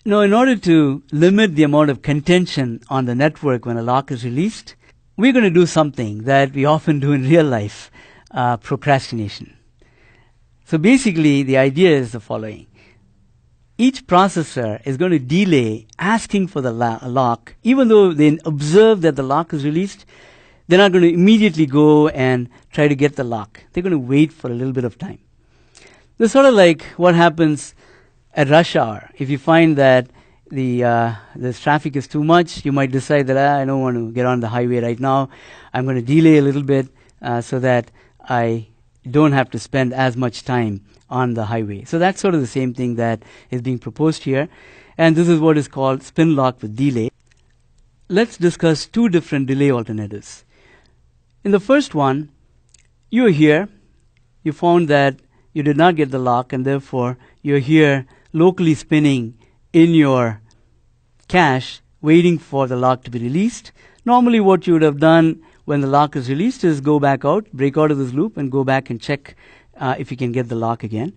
Now, in order to limit the amount of contention on the network when a lock is released, we're going to do something that we often do in real life, procrastination. So basically, the idea is the following. Each processor is going to delay asking for the lock, even though they observe that the lock is released. They're not going to immediately go and try to get the lock. They're going to wait for a little bit of time. This is sort of like what happens at rush hour. If you find that the traffic is too much, you might decide that I don't want to get on the highway right now. I'm going to delay a little bit so that I don't have to spend as much time on the highway. So that's sort of the same thing that is being proposed here. And this is what is called spin lock with delay. Let's discuss two different delay alternatives. In the first one, you're here. You found that you did not get the lock, and therefore you're here locally spinning in your cache, waiting for the lock to be released. Normally what you would have done when the lock is released is go back out, break out of this loop, and go back and check if you can get the lock again.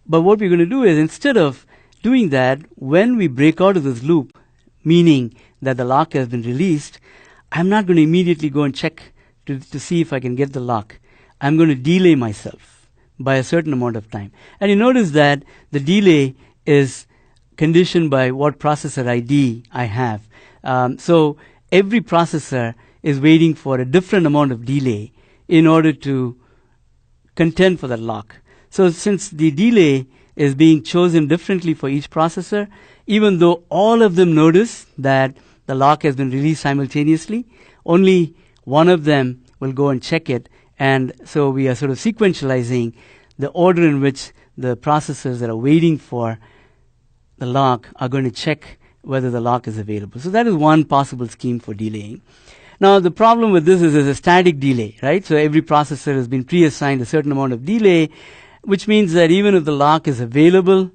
But what we're going to do is, instead of doing that, when we break out of this loop, meaning that the lock has been released, I'm not going to immediately go and check to see if I can get the lock. I'm going to delay myself by a certain amount of time. And you notice that the delay is conditioned by what processor ID I have. So every processor is waiting for a different amount of delay in order to contend for the lock. So since the delay is being chosen differently for each processor, even though all of them notice that the lock has been released simultaneously, only one of them will go and check it. And so we are sort of sequentializing the order in which the processors that are waiting for the lock are going to check whether the lock is available. So that is one possible scheme for delaying. Now, the problem with this is there's a static delay, right? So every processor has been pre-assigned a certain amount of delay, which means that even if the lock is available,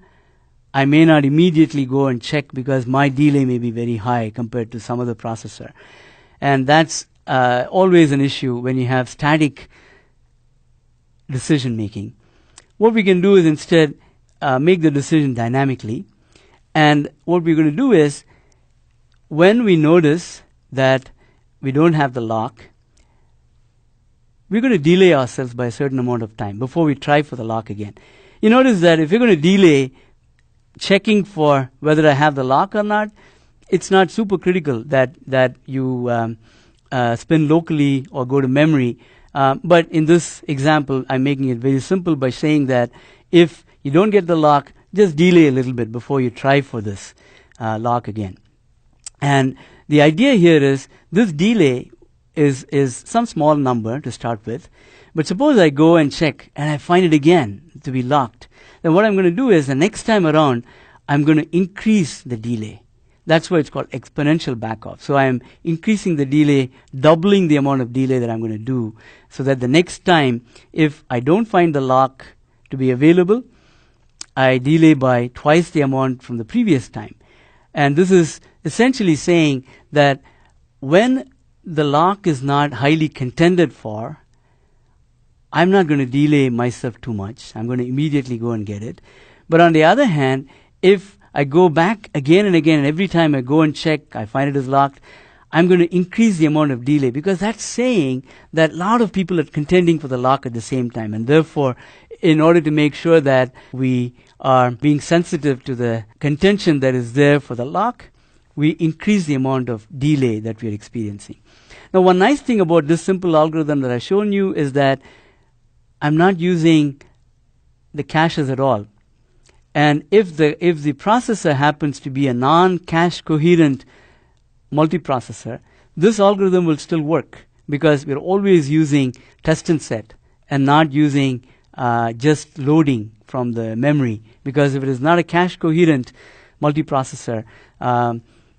I may not immediately go and check because my delay may be very high compared to some other processor. And that's always an issue when you have static decision making. What we can do is instead make the decision dynamically. And what we're going to do is, when we notice that we don't have the lock, we're going to delay ourselves by a certain amount of time before we try for the lock again. You notice that if you're going to delay checking for whether I have the lock or not, it's not super critical that you spin locally or go to memory. But in this example, I'm making it very simple by saying that if you don't get the lock, just delay a little bit before you try for this lock again. And the idea here is this delay is some small number to start with. But suppose I go and check and I find it again to be locked. Then what I'm going to do is the next time around, I'm going to increase the delay. That's why it's called exponential backoff. So I am increasing the delay, doubling the amount of delay that I'm going to do, so that the next time, if I don't find the lock to be available, I delay by twice the amount from the previous time. And this is essentially saying that when the lock is not highly contended for, I'm not going to delay myself too much. I'm going to immediately go and get it. But on the other hand, if I go back again and again, and every time I go and check, I find it is locked, I'm going to increase the amount of delay, because that's saying that a lot of people are contending for the lock at the same time. And therefore, in order to make sure that we are being sensitive to the contention that is there for the lock, we increase the amount of delay that we are experiencing. Now, one nice thing about this simple algorithm that I've shown you is that I'm not using the caches at all. And if the processor happens to be a non-cache coherent multiprocessor, this algorithm will still work, because we're always using test and set and not using just loading from the memory. Because if it is not a cache coherent multiprocessor,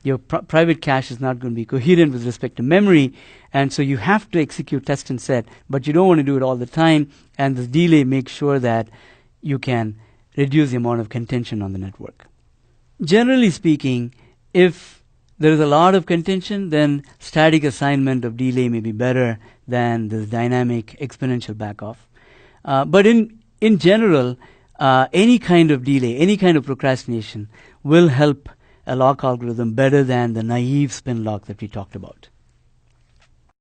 your private cache is not going to be coherent with respect to memory, and so you have to execute test and set, but you don't want to do it all the time, and this delay makes sure that you can reduce the amount of contention on the network. Generally speaking, if there is a lot of contention, then static assignment of delay may be better than this dynamic exponential backoff. But in general, any kind of delay, any kind of procrastination will help a lock algorithm better than the naive spin lock that we talked about.